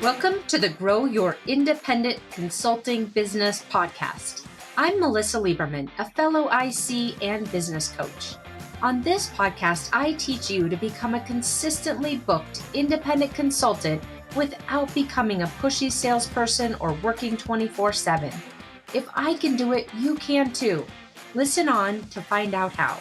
Welcome to the Grow Your Independent Consulting Business podcast. I'm Melisa Liberman, a fellow IC and business coach. On this podcast, I teach you to become a consistently booked independent consultant without becoming a pushy salesperson or working 24/7. If I can do it, you can too. Listen on to find out how.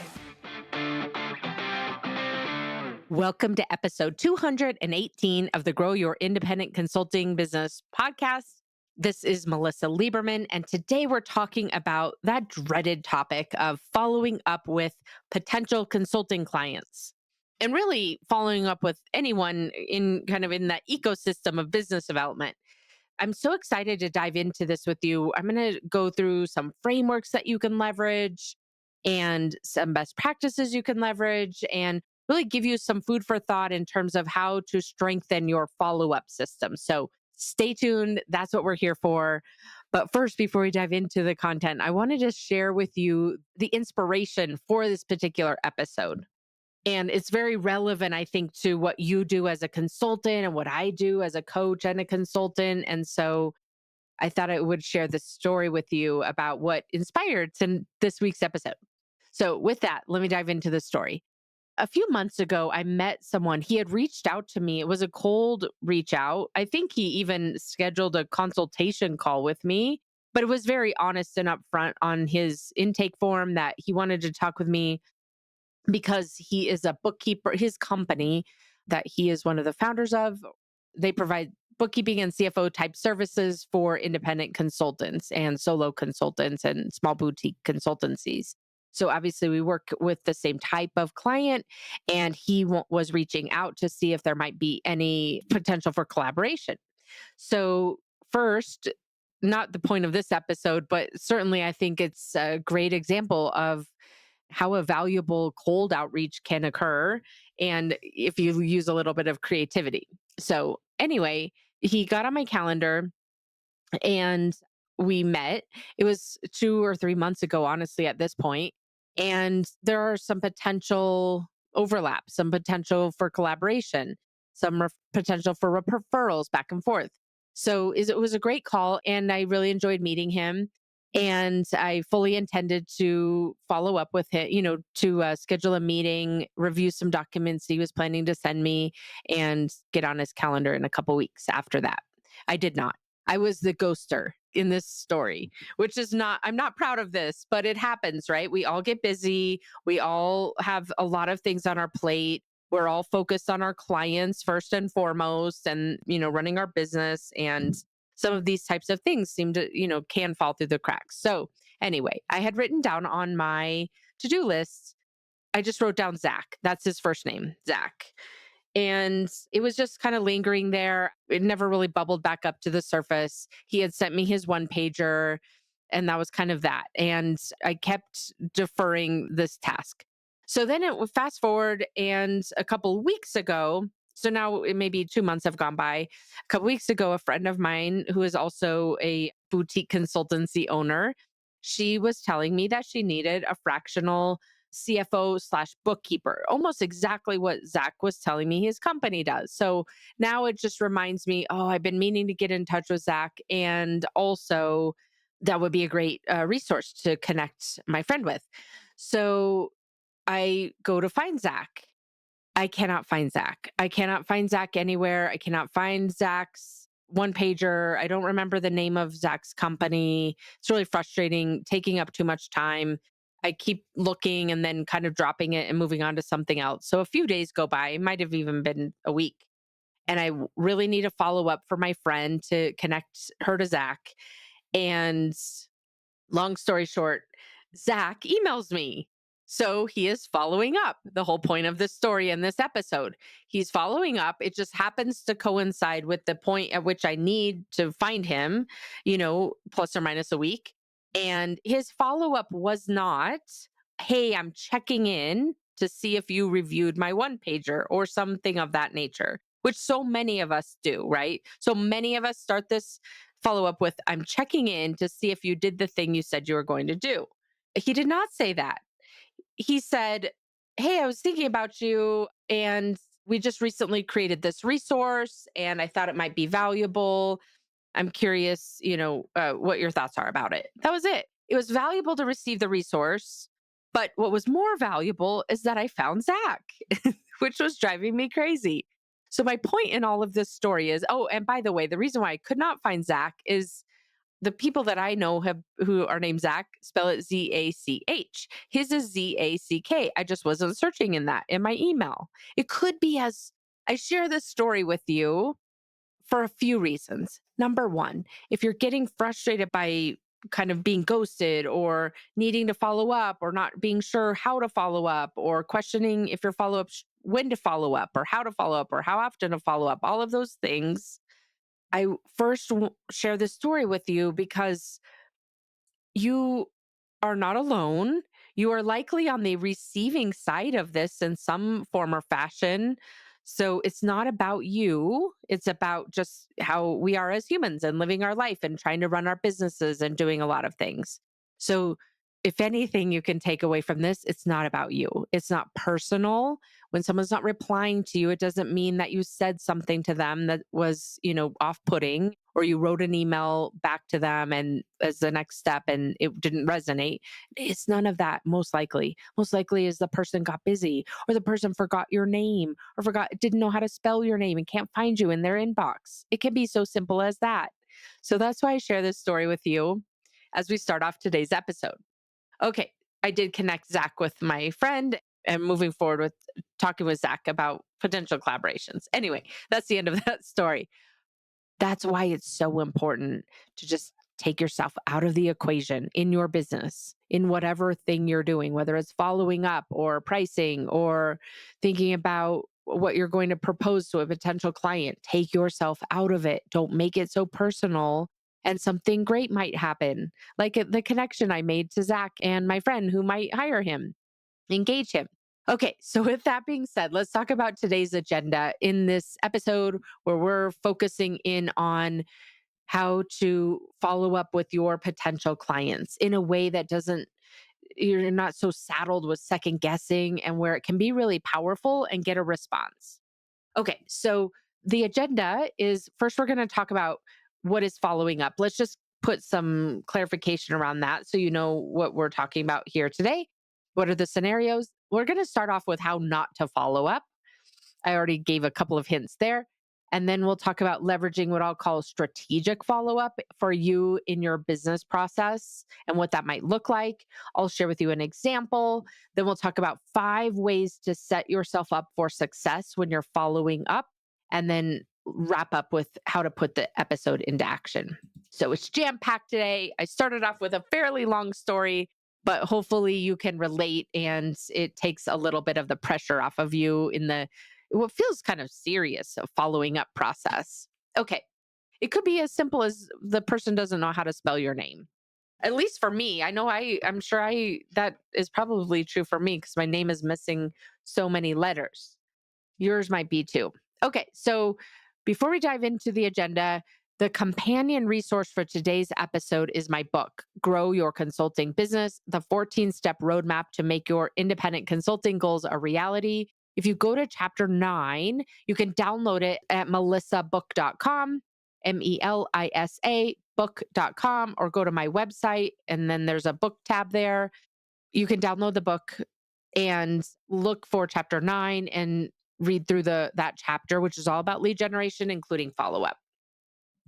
Welcome to episode 218 of the Grow Your Independent Consulting Business podcast. This is Melisa Liberman, and today we're talking about that dreaded topic of following up with potential consulting clients and really following up with anyone in that ecosystem of business development. I'm so excited to dive into this with you. I'm going to go through some frameworks that you can leverage and some best practices you can leverage and really give you some food for thought in terms of how to strengthen your follow-up system. So stay tuned. That's what we're here for. But first, before we dive into the content, I want to just share with you the inspiration for this particular episode. And it's very relevant, I think, to what you do as a consultant and what I do as a coach and a consultant. And so I thought I would share this story with you about what inspired this week's episode. So with that, let me dive into the story. A few months ago, I met someone. He had reached out to me. It was a cold reach out. I think he even scheduled a consultation call with me, but it was very honest and upfront on his intake form that he wanted to talk with me because he is a bookkeeper. His company that he is one of the founders of, they provide bookkeeping and CFO type services for independent consultants and solo consultants and small boutique consultancies. So obviously we work with the same type of client, and he was reaching out to see if there might be any potential for collaboration. So first, not the point of this episode, but certainly I think it's a great example of how a valuable cold outreach can occur and if you use a little bit of creativity. So anyway, he got on my calendar and we met. It was 2 or 3 months ago, honestly, at this point. And there are some potential overlap, some potential for collaboration, some potential for referrals back and forth. So it was a great call, and I really enjoyed meeting him. And I fully intended to follow up with him, to schedule a meeting, review some documents he was planning to send me, and get on his calendar in a couple weeks after that. I did not. I was the ghoster in this story, which is I'm not proud of this, but it happens, right? We all get busy. We all have a lot of things on our plate. We're all focused on our clients first and foremost and, running our business. And some of these types of things seem to, can fall through the cracks. So anyway, I had written down on my to-do list, I just wrote down Zach. That's his first name, Zach. And it was just kind of lingering there. It never really bubbled back up to the surface. He had sent me his one pager, and that was kind of that. And I kept deferring this task. So then it would fast forward, and a couple of weeks ago, so now maybe 2 months have gone by. A couple weeks ago, a friend of mine who is also a boutique consultancy owner, she was telling me that she needed a fractional CFO/bookkeeper, almost exactly what Zach was telling me his company does. So now it just reminds me, oh, I've been meaning to get in touch with Zach. And also, that would be a great resource to connect my friend with. So I go to find Zach. I cannot find Zach. I cannot find Zach anywhere. I cannot find Zach's one pager. I don't remember the name of Zach's company. It's really frustrating, taking up too much time. I keep looking and then kind of dropping it and moving on to something else. So a few days go by, it might have even been a week. And I really need a follow up for my friend to connect her to Zach. And long story short, Zach emails me. So he is following up. The whole point of this story in this episode, he's following up. It just happens to coincide with the point at which I need to find him, plus or minus a week. And his follow up was not, hey, I'm checking in to see if you reviewed my one pager or something of that nature, which so many of us do, right? So many of us start this follow up with, I'm checking in to see if you did the thing you said you were going to do. He did not say that. He said, hey, I was thinking about you and we just recently created this resource and I thought it might be valuable. I'm curious, what your thoughts are about it. That was it. It was valuable to receive the resource. But what was more valuable is that I found Zach, which was driving me crazy. So, my point in all of this story is, oh, and by the way, the reason why I could not find Zach is the people that I know have who are named Zach spell it Zach. His is Zack. I just wasn't searching in that in my email. It could be as I share this story with you for a few reasons. Number one, if you're getting frustrated by kind of being ghosted or needing to follow up or not being sure how to follow up or questioning if your follow up, when to follow up or how to follow up or how often to follow up, all of those things, I first share this story with you because you are not alone. You are likely on the receiving side of this in some form or fashion. So it's not about you. It's about just how we are as humans and living our life and trying to run our businesses and doing a lot of things. So, if anything you can take away from this, it's not about you. It's not personal. When someone's not replying to you, it doesn't mean that you said something to them that was, off putting, or you wrote an email back to them and as the next step and it didn't resonate. It's none of that, most likely. Most likely is the person got busy or the person forgot your name or didn't know how to spell your name and can't find you in their inbox. It can be so simple as that. So that's why I share this story with you as we start off today's episode. Okay, I did connect Zach with my friend and moving forward with talking with Zach about potential collaborations. Anyway, that's the end of that story. That's why it's so important to just take yourself out of the equation in your business, in whatever thing you're doing, whether it's following up or pricing or thinking about what you're going to propose to a potential client. Take yourself out of it. Don't make it so personal. And something great might happen, like the connection I made to Zach and my friend who might hire him, engage him. Okay, so with that being said, let's talk about today's agenda in this episode where we're focusing in on how to follow up with your potential clients in a way that doesn't, you're not so saddled with second guessing and where it can be really powerful and get a response. Okay, so the agenda is first, we're going to talk about what is following up. Let's just put some clarification around that so you know what we're talking about here today. What are the scenarios? We're going to start off with how not to follow up. I already gave a couple of hints there. And then we'll talk about leveraging what I'll call strategic follow up for you in your business process and what that might look like. I'll share with you an example. Then we'll talk about 5 ways to set yourself up for success when you're following up, and then wrap up with how to put the episode into action. So it's jam packed today. I started off with a fairly long story, but hopefully you can relate and it takes a little bit of the pressure off of you in the what feels kind of serious following up process. Okay. It could be as simple as the person doesn't know how to spell your name. At least for me, I know I'm sure that is probably true for me because my name is missing so many letters. Yours might be too. Okay, so before we dive into the agenda, the companion resource for today's episode is my book, Grow Your Consulting Business, the 14-step roadmap to make your independent consulting goals a reality. If you go to chapter 9, you can download it at melisabook.com, Melisa book.com, or go to my website and then there's a book tab there. You can download the book and look for chapter 9 and read through that chapter, which is all about lead generation, including follow up.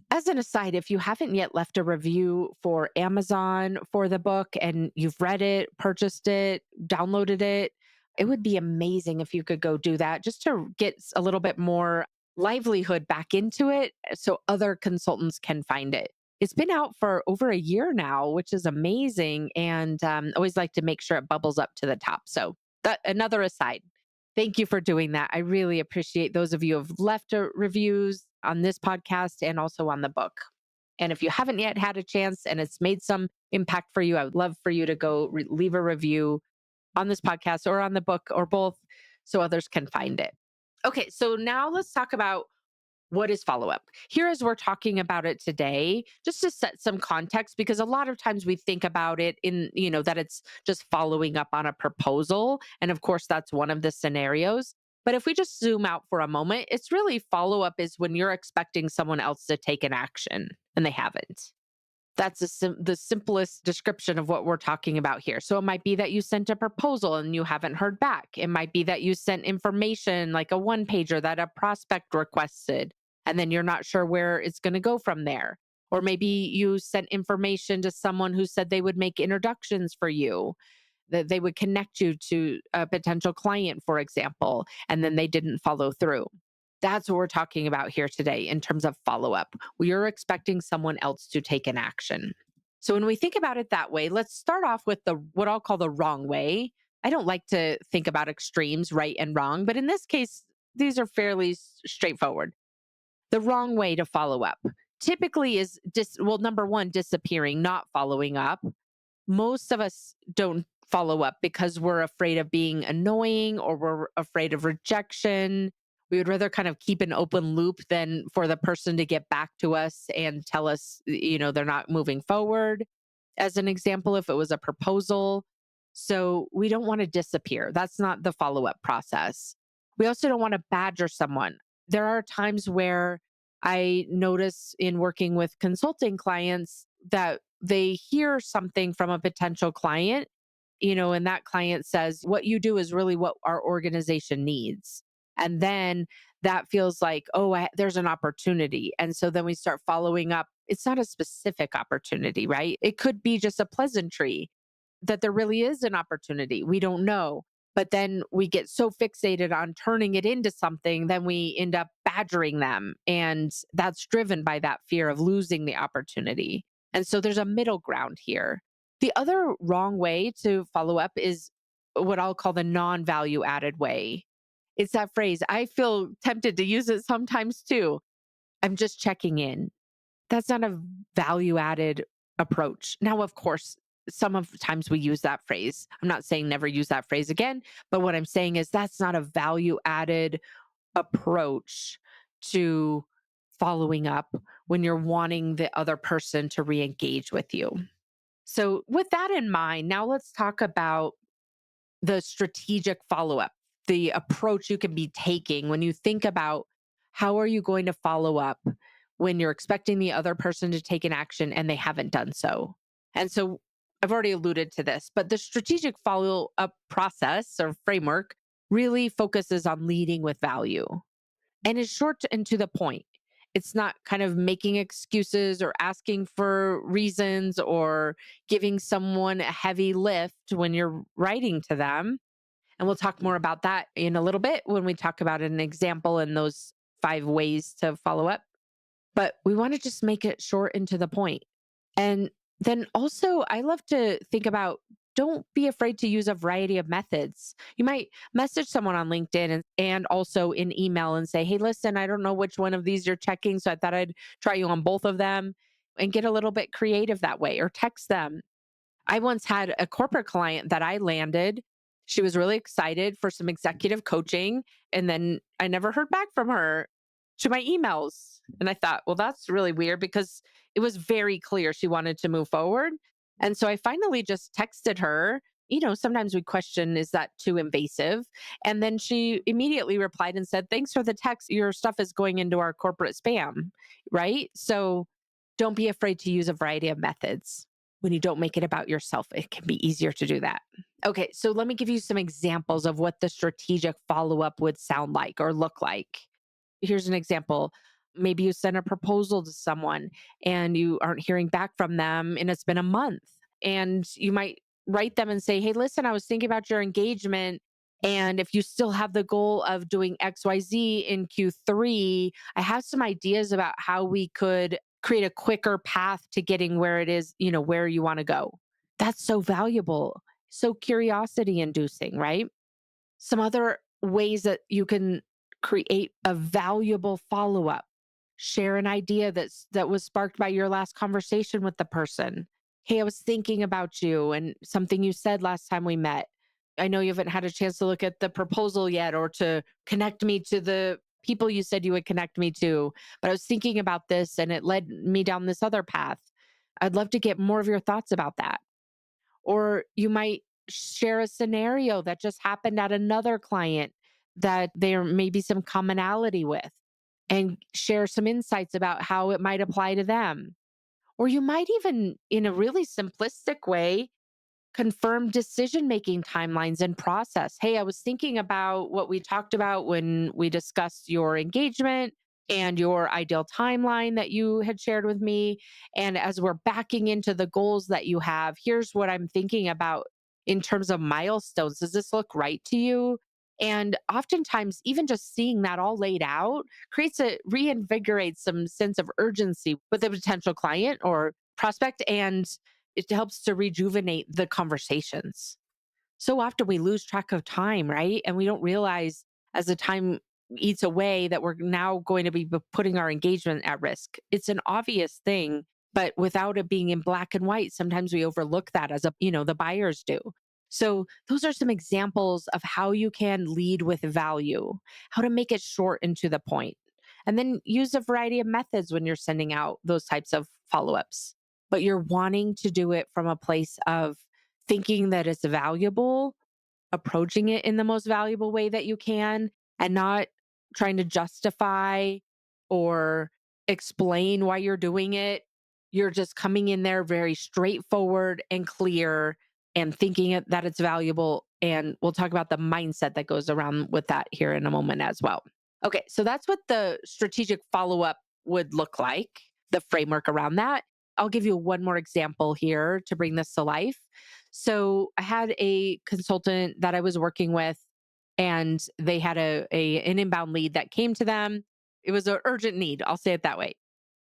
As an aside, if you haven't yet left a review for Amazon for the book and you've read it, purchased it, downloaded it, it would be amazing if you could go do that just to get a little bit more livelihood back into it so other consultants can find it. It's been out for over a year now, which is amazing. And always like to make sure it bubbles up to the top. So, that another aside. Thank you for doing that. I really appreciate those of you who have left reviews on this podcast and also on the book. And if you haven't yet had a chance and it's made some impact for you, I would love for you to go leave a review on this podcast or on the book or both so others can find it. Okay, so now let's talk about what is follow up. Here, as we're talking about it today, just to set some context, because a lot of times we think about it in, that it's just following up on a proposal. And of course, that's one of the scenarios. But if we just zoom out for a moment, it's really follow up is when you're expecting someone else to take an action and they haven't. That's the simplest description of what we're talking about here. So it might be that you sent a proposal and you haven't heard back. It might be that you sent information like a one pager that a prospect requested, and then you're not sure where it's going to go from there. Or maybe you sent information to someone who said they would make introductions for you, that they would connect you to a potential client, for example, and then they didn't follow through. That's what we're talking about here today in terms of follow up. We are expecting someone else to take an action. So when we think about it that way, let's start off with the what I'll call the wrong way. I don't like to think about extremes, right and wrong, but in this case, these are fairly straightforward. The wrong way to follow up typically is well, number one, disappearing, not following up. Most of us don't follow up because we're afraid of being annoying or we're afraid of rejection. We would rather kind of keep an open loop than for the person to get back to us and tell us, they're not moving forward. As an example, if it was a proposal. So we don't want to disappear. That's not the follow up process. We also don't want to badger someone. There are times where I notice in working with consulting clients that they hear something from a potential client, and that client says, what you do is really what our organization needs. And then that feels like, oh, there's an opportunity. And so then we start following up. It's not a specific opportunity, right? It could be just a pleasantry that there really is an opportunity. We don't know. But then we get so fixated on turning it into something, then we end up badgering them. And that's driven by that fear of losing the opportunity. And so there's a middle ground here. The other wrong way to follow up is what I'll call the non value added way. It's that phrase. I feel tempted to use it sometimes too. I'm just checking in. That's not a value added approach. Now, of course, some of the times we use that phrase. I'm not saying never use that phrase again, but what I'm saying is that's not a value added approach to following up when you're wanting the other person to re engage with you. So, with that in mind, now let's talk about the strategic follow up, the approach you can be taking when you think about how are you going to follow up when you're expecting the other person to take an action and they haven't done so. And so I've already alluded to this, but the strategic follow up process or framework really focuses on leading with value and is short and to the point. It's not kind of making excuses or asking for reasons or giving someone a heavy lift when you're writing to them. And we'll talk more about that in a little bit when we talk about an example and those 5 ways to follow up. But we want to just make it short and to the point. And then also, I love to think about don't be afraid to use a variety of methods. You might message someone on LinkedIn and also in email and say, hey, listen, I don't know which one of these you're checking. So I thought I'd try you on both of them and get a little bit creative that way or text them. I once had a corporate client that I landed. She was really excited for some executive coaching. And then I never heard back from her to my emails. And I thought, well, that's really weird because it was very clear she wanted to move forward. And so I finally just texted her. Sometimes we question, is that too invasive? And then she immediately replied and said, thanks for the text. Your stuff is going into our corporate spam. Right. So don't be afraid to use a variety of methods. When you don't make it about yourself, it can be easier to do that. Okay, so let me give you some examples of what the strategic follow up would sound like or look like. Here's an example. Maybe you send a proposal to someone and you aren't hearing back from them, and it's been a month. And you might write them and say, hey, listen, I was thinking about your engagement. And if you still have the goal of doing XYZ in Q3, I have some ideas about how we could create a quicker path to getting where it is, where you want to go. That's so valuable, so curiosity inducing, right? Some other ways that you can create a valuable follow up. Share an idea that was sparked by your last conversation with the person. Hey, I was thinking about you and something you said last time we met. I know you haven't had a chance to look at the proposal yet or to connect me to the people you said you would connect me to, but I was thinking about this and it led me down this other path. I'd love to get more of your thoughts about that. Or you might share a scenario that just happened at another client that there may be some commonality with and share some insights about how it might apply to them. Or you might even, in a really simplistic way, confirm decision making timelines and process. Hey, I was thinking about what we talked about when we discussed your engagement and your ideal timeline that you had shared with me. And as we're backing into the goals that you have, here's what I'm thinking about in terms of milestones. Does this look right to you? And oftentimes, even just seeing that all laid out reinvigorates some sense of urgency with a potential client or prospect. And it helps to rejuvenate the conversations. So often we lose track of time, right? And we don't realize as the time eats away that we're now going to be putting our engagement at risk. It's an obvious thing, but without it being in black and white, sometimes we overlook that the buyers do. So those are some examples of how you can lead with value, how to make it short and to the point. And then use a variety of methods when you're sending out those types of follow-ups. But you're wanting to do it from a place of thinking that it's valuable, approaching it in the most valuable way that you can, and not trying to justify or explain why you're doing it. You're just coming in there very straightforward and clear and thinking that it's valuable. And we'll talk about the mindset that goes around with that here in a moment as well. Okay, so that's what the strategic follow up would look like, the framework around that. I'll give you one more example here to bring this to life. So I had a consultant that I was working with, and they had an inbound lead that came to them. It was an urgent need. I'll say it that way.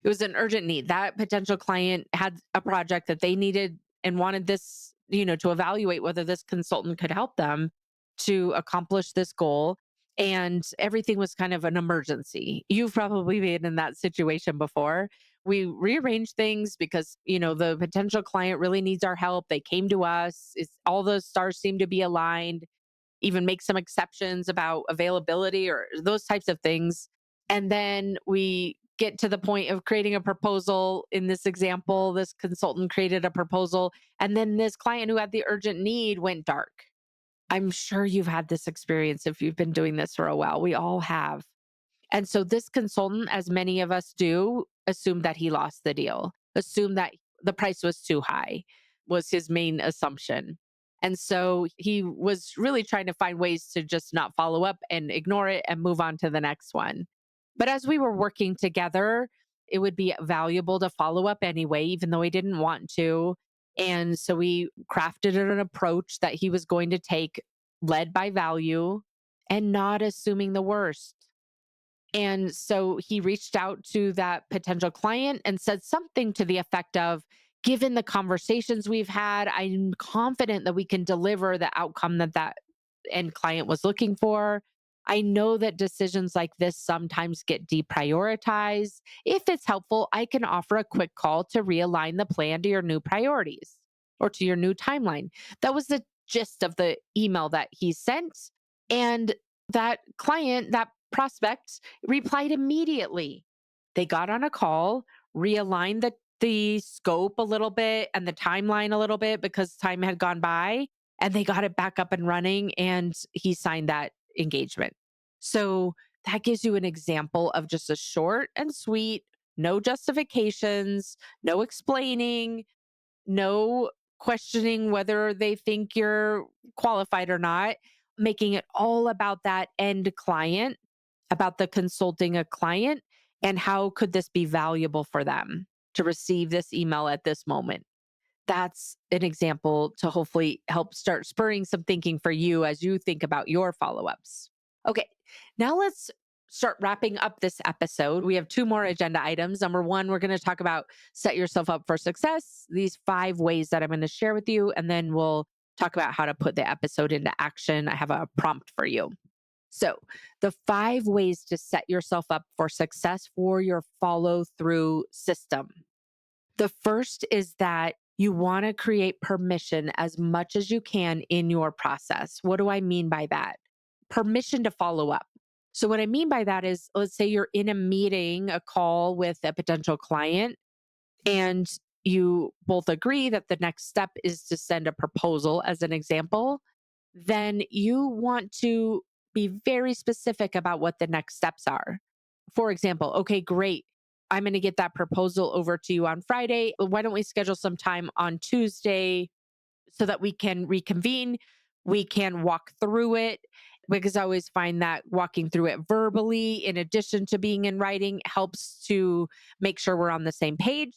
It was an urgent need. That potential client had a project that they needed and wanted this, to evaluate whether this consultant could help them to accomplish this goal. And everything was kind of an emergency. You've probably been in that situation before. We rearranged things because, the potential client really needs our help. They came to us. All the stars seem to be aligned, even make some exceptions about availability or those types of things. And then we get to the point of creating a proposal. In this example, this consultant created a proposal, and then this client who had the urgent need went dark. I'm sure you've had this experience if you've been doing this for a while. We all have. And so this consultant, as many of us do, assumed that he lost the deal, assumed that the price was too high, was his main assumption. And so he was really trying to find ways to just not follow up and ignore it and move on to the next one. But as we were working together, it would be valuable to follow up anyway, even though he didn't want to. And so we crafted an approach that he was going to take, led by value and not assuming the worst. And so he reached out to that potential client and said something to the effect of, given the conversations we've had, I'm confident that we can deliver the outcome that end client was looking for. I know that decisions like this sometimes get deprioritized. If it's helpful, I can offer a quick call to realign the plan to your new priorities or to your new timeline. That was the gist of the email that he sent. And that client, that prospect, replied immediately. They got on a call, realigned the scope a little bit and the timeline a little bit because time had gone by, and they got it back up and running, and he signed that engagement. So that gives you an example of just a short and sweet, no justifications, no explaining, no questioning whether they think you're qualified or not, making it all about that end client, about the consulting a client, and how could this be valuable for them to receive this email at this moment. That's an example to hopefully help start spurring some thinking for you as you think about your follow ups. Okay, now let's start wrapping up this episode. We have two more agenda items. Number one, we're going to talk about set yourself up for success, these 5 ways that I'm going to share with you. And then we'll talk about how to put the episode into action. I have a prompt for you. So, the 5 ways to set yourself up for success for your follow through system. The first is that you want to create permission as much as you can in your process. What do I mean by that? Permission to follow up. So, what I mean by that is, let's say you're in a meeting, a call with a potential client, and you both agree that the next step is to send a proposal, as an example. Then you want to be very specific about what the next steps are. For example, okay, great. I'm going to get that proposal over to you on Friday. Why don't we schedule some time on Tuesday so that we can reconvene? We can walk through it, because I always find that walking through it verbally, in addition to being in writing, helps to make sure we're on the same page.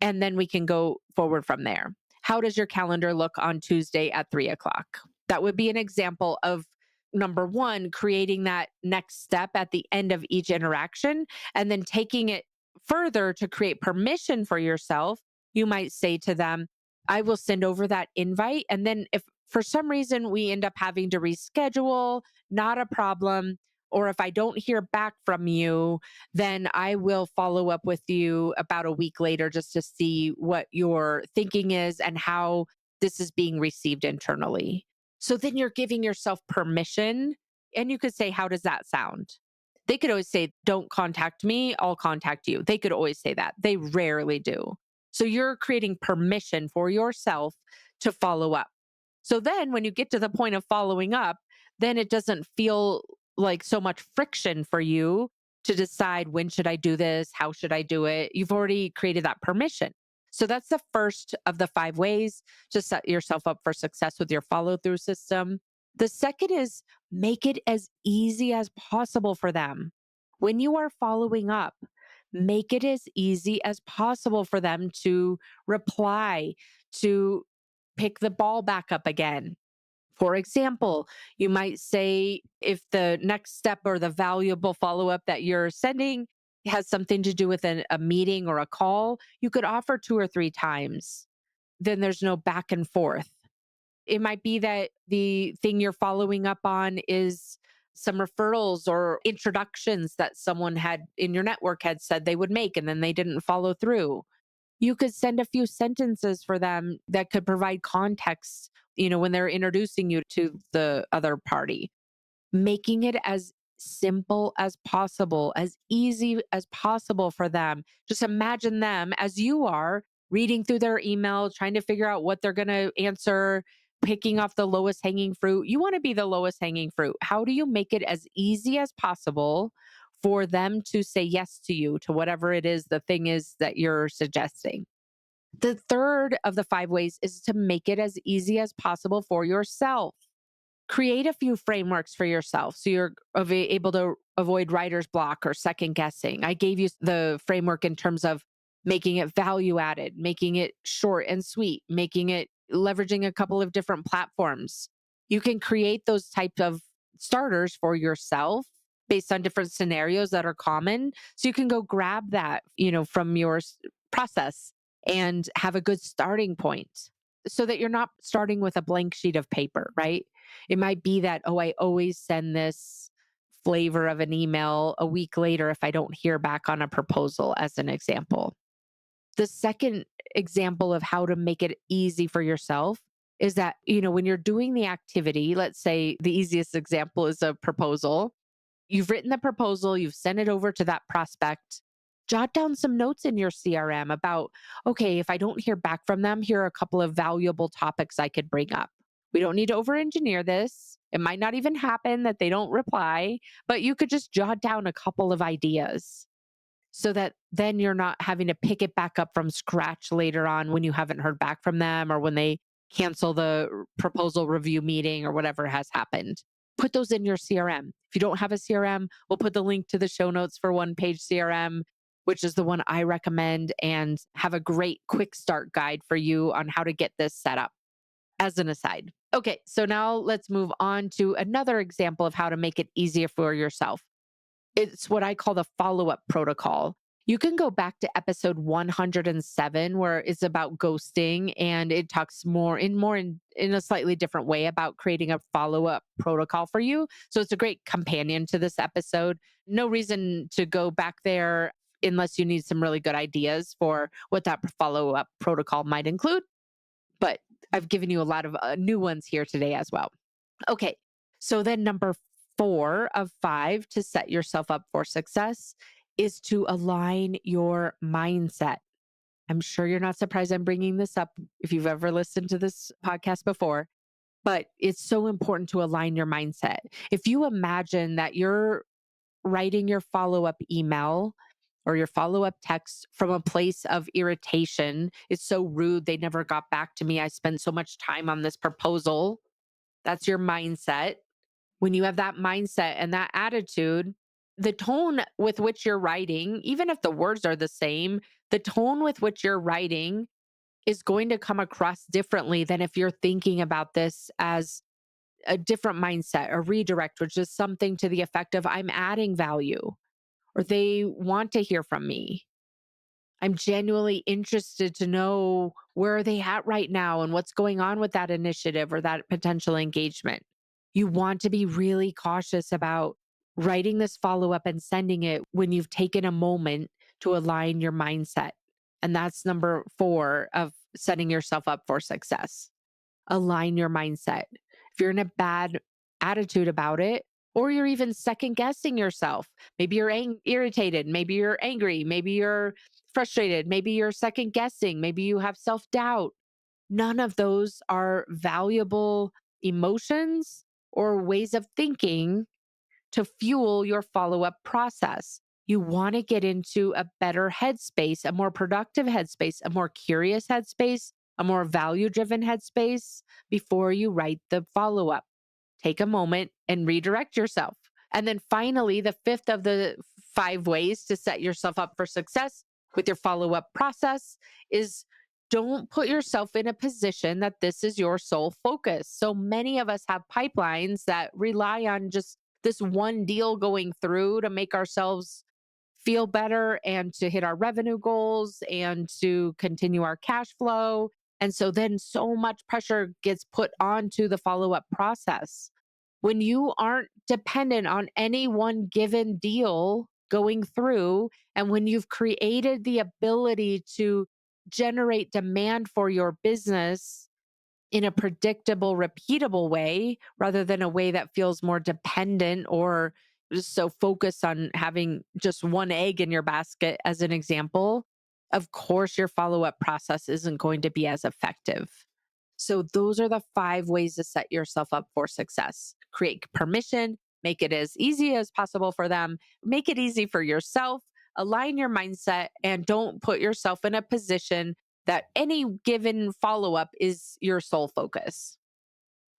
And then we can go forward from there. How does your calendar look on Tuesday at 3 o'clock? That would be an example of number one, creating that next step at the end of each interaction, and then taking it further to create permission for yourself. You might say to them, I will send over that invite. And then if for some reason we end up having to reschedule, not a problem. Or if I don't hear back from you, then I will follow up with you about a week later just to see what your thinking is and how this is being received internally. So then you're giving yourself permission. And you could say, how does that sound? They could always say, don't contact me, I'll contact you. They could always say that. They rarely do. So you're creating permission for yourself to follow up. So then when you get to the point of following up, then it doesn't feel like so much friction for you to decide, when should I do this? How should I do it? You've already created that permission. So that's the first of the 5 ways to set yourself up for success with your follow through system. The second is make it as easy as possible for them. When you are following up, make it as easy as possible for them to reply, to pick the ball back up again. For example, you might say, if the next step or the valuable follow up that you're sending has something to do with a meeting or a call, you could offer 2 or 3 times. Then there's no back and forth. It might be that the thing you're following up on is some referrals or introductions that someone had in your network had said they would make, and then they didn't follow through. You could send a few sentences for them that could provide context, when they're introducing you to the other party. Making it as simple as possible, as easy as possible for them. Just imagine them as you are reading through their email, trying to figure out what they're going to answer, picking off the lowest hanging fruit. You want to be the lowest hanging fruit. How do you make it as easy as possible for them to say yes to you, to whatever it is the thing is that you're suggesting? The third of the 5 ways is to make it as easy as possible for yourself. Create a few frameworks for yourself so you're able to avoid writer's block or second guessing. I gave you the framework in terms of making it value added, making it short and sweet, making it leveraging a couple of different platforms. You can create those types of starters for yourself based on different scenarios that are common. So you can go grab that, from your process and have a good starting point so that you're not starting with a blank sheet of paper, right? It might be that, oh, I always send this flavor of an email a week later if I don't hear back on a proposal, as an example. The second example of how to make it easy for yourself is that, when you're doing the activity, let's say the easiest example is a proposal. You've written the proposal, you've sent it over to that prospect. Jot down some notes in your CRM about, okay, if I don't hear back from them, here are a couple of valuable topics I could bring up. We don't need to over engineer this. It might not even happen that they don't reply, but you could just jot down a couple of ideas so that then you're not having to pick it back up from scratch later on when you haven't heard back from them or when they cancel the proposal review meeting or whatever has happened. Put those in your CRM. If you don't have a CRM, we'll put the link to the show notes for One Page CRM, which is the one I recommend, and have a great quick start guide for you on how to get this set up, as an aside. Okay, so now let's move on to another example of how to make it easier for yourself. It's what I call the follow up protocol. You can go back to episode 107, where it's about ghosting, and it talks in a slightly different way about creating a follow up protocol for you. So it's a great companion to this episode. No reason to go back there unless you need some really good ideas for what that follow up protocol might include. But I've given you a lot of new ones here today as well. Okay. So then number 4 of 5 to set yourself up for success is to align your mindset. I'm sure you're not surprised I'm bringing this up if you've ever listened to this podcast before. But it's so important to align your mindset. If you imagine that you're writing your follow up email or your follow up text from a place of irritation, it's so rude. They never got back to me. I spent so much time on this proposal. That's your mindset. When you have that mindset and that attitude, the tone with which you're writing, even if the words are the same, the tone with which you're writing is going to come across differently than if you're thinking about this as a different mindset, a redirect, which is something to the effect of I'm adding value or they want to hear from me. I'm genuinely interested to know where are they at right now and what's going on with that initiative or that potential engagement. You want to be really cautious about writing this follow up and sending it when you've taken a moment to align your mindset. And that's number 4 of setting yourself up for success. Align your mindset. If you're in a bad attitude about it, or you're even second guessing yourself, maybe you're irritated, maybe you're angry, maybe you're frustrated, maybe you're second guessing, maybe you have self doubt. None of those are valuable emotions or ways of thinking to fuel your follow up process. You want to get into a better headspace, a more productive headspace, a more curious headspace, a more value driven headspace before you write the follow up. Take a moment and redirect yourself. And then finally, the fifth of the 5 ways to set yourself up for success with your follow up process is don't put yourself in a position that this is your sole focus. So many of us have pipelines that rely on just this one deal going through to make ourselves feel better and to hit our revenue goals and to continue our cash flow. And so then so much pressure gets put onto the follow up process. When you aren't dependent on any one given deal going through, and when you've created the ability to generate demand for your business in a predictable, repeatable way rather than a way that feels more dependent or just so focused on having just one egg in your basket, as an example, of course, your follow up process isn't going to be as effective. So, those are the 5 ways to set yourself up for success. Create permission, make it as easy as possible for them, make it easy for yourself, align your mindset, and don't put yourself in a position that any given follow up is your sole focus.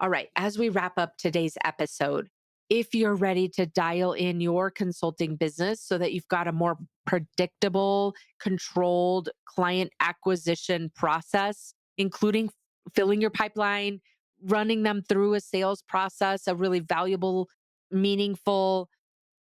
All right, as we wrap up today's episode, if you're ready to dial in your consulting business so that you've got a more predictable, controlled client acquisition process, including filling your pipeline, running them through a sales process, a really valuable, meaningful,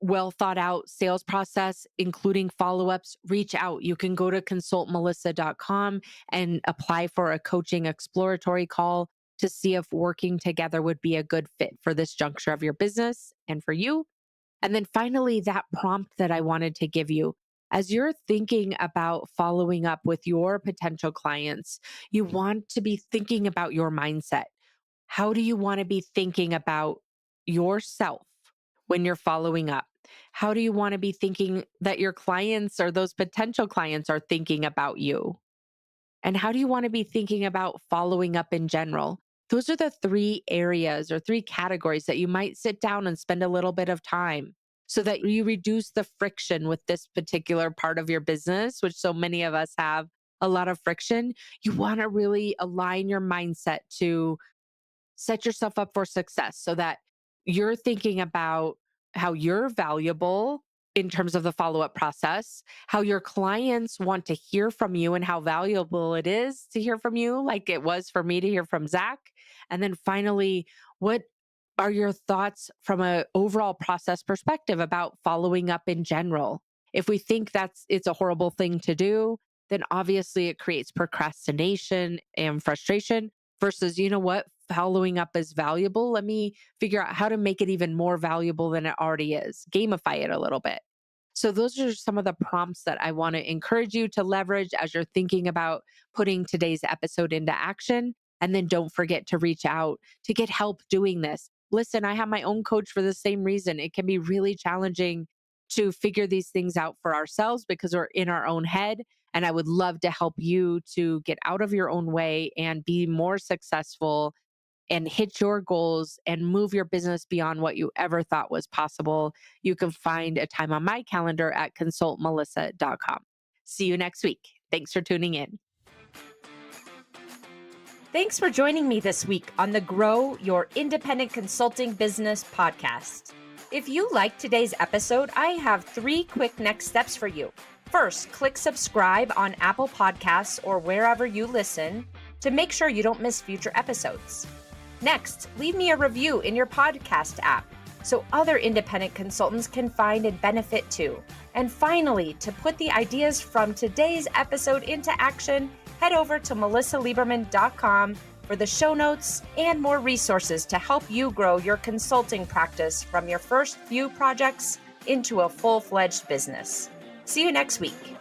well thought out sales process, including follow ups, reach out. You can go to consultmelissa.com and apply for a coaching exploratory call to see if working together would be a good fit for this juncture of your business and for you. And then finally, that prompt that I wanted to give you. As you're thinking about following up with your potential clients, you want to be thinking about your mindset. How do you want to be thinking about yourself when you're following up? How do you want to be thinking that your clients or those potential clients are thinking about you? And how do you want to be thinking about following up in general? Those are the 3 areas or 3 categories that you might sit down and spend a little bit of time so that you reduce the friction with this particular part of your business, which so many of us have a lot of friction. You want to really align your mindset to set yourself up for success so that you're thinking about how you're valuable in terms of the follow up process, how your clients want to hear from you and how valuable it is to hear from you, like it was for me to hear from Zach. And then finally, what are your thoughts from an overall process perspective about following up in general? If we think it's a horrible thing to do, then obviously it creates procrastination and frustration versus, you know what, following up is valuable. Let me figure out how to make it even more valuable than it already is, gamify it a little bit. So, those are some of the prompts that I want to encourage you to leverage as you're thinking about putting today's episode into action. And then don't forget to reach out to get help doing this. Listen, I have my own coach for the same reason. It can be really challenging to figure these things out for ourselves because we're in our own head. And I would love to help you to get out of your own way and be more successful and hit your goals and move your business beyond what you ever thought was possible, you can find a time on my calendar at consultmelissa.com. See you next week. Thanks for tuning in. Thanks for joining me this week on the Grow Your Independent Consulting Business podcast. If you liked today's episode, I have 3 quick next steps for you. First, click subscribe on Apple Podcasts or wherever you listen to make sure you don't miss future episodes. Next, leave me a review in your podcast app so other independent consultants can find and benefit too. And finally, to put the ideas from today's episode into action, head over to melisaliberman.com for the show notes and more resources to help you grow your consulting practice from your first few projects into a full-fledged business. See you next week.